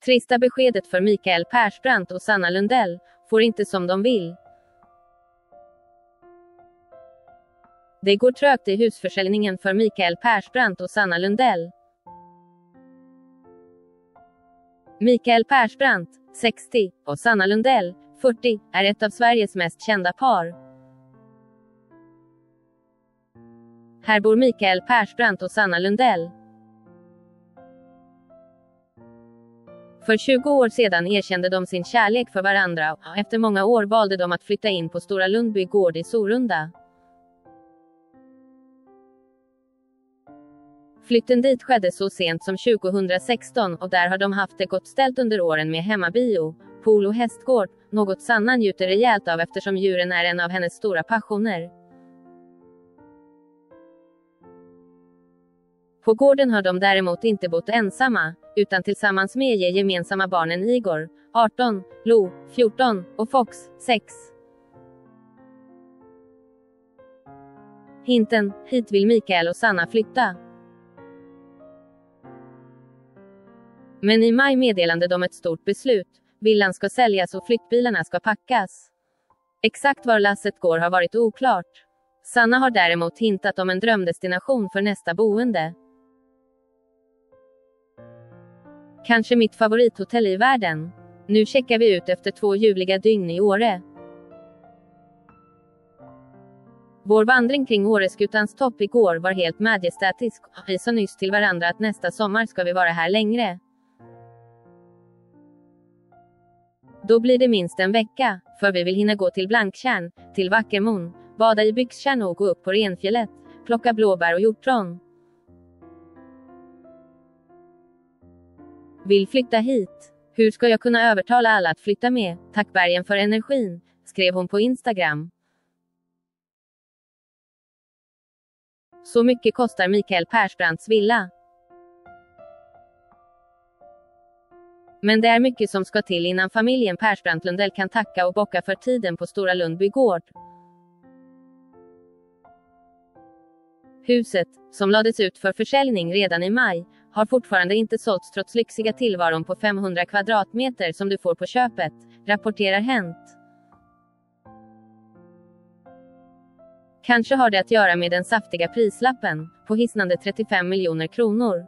Trista beskedet för Mikael Persbrandt och Sanna Lundell, får inte som de vill. Det går trögt i husförsäljningen för Mikael Persbrandt och Sanna Lundell. Mikael Persbrandt, 60, och Sanna Lundell, 40, är ett av Sveriges mest kända par. Här bor Mikael Persbrandt och Sanna Lundell. För 20 år sedan erkände de sin kärlek för varandra och efter många år valde de att flytta in på Stora Lundby gård i Sorunda. Flytten dit skedde så sent som 2016 och där har de haft det gott ställt under åren med hemmabio, pool och hästgård, något Sanna njuter rejält av eftersom djuren är en av hennes stora passioner. På gården har de däremot inte bott ensamma, utan tillsammans med gemensamma barnen Igor, 18, Lo, 14, och Fox, 6. Hinten, hit vill Mikael och Sanna flytta. Men i maj meddelade de ett stort beslut. Villan ska säljas och flyttbilarna ska packas. Exakt var lasset går har varit oklart. Sanna har däremot hintat om en drömdestination för nästa boende. Kanske mitt favorithotell i världen. Nu checkar vi ut efter 2 ljuvliga dygn i Åre. Vår vandring kring Åreskutans topp igår var helt majestätisk. Vi sa nyss till varandra att nästa sommar ska vi vara här längre. Då blir det minst en vecka, för vi vill hinna gå till Blanktjärn, till Vackermon, bada i Byxtjärn och gå upp på Renfjället, plocka blåbär och hjortron. Vill flytta hit. Hur ska jag kunna övertala alla att flytta med? Tack bergen för energin, skrev hon på Instagram. Så mycket kostar Mikael Persbrandts villa. Men det är mycket som ska till innan familjen Persbrandt Lundell kan tacka och bocka för tiden på Stora Lundby gård. Huset, som lades ut för försäljning redan i maj, har fortfarande inte sålts trots lyxiga tillvaron på 500 kvadratmeter som du får på köpet, rapporterar Hänt. Kanske har det att göra med den saftiga prislappen, på hisnande 35 miljoner kronor.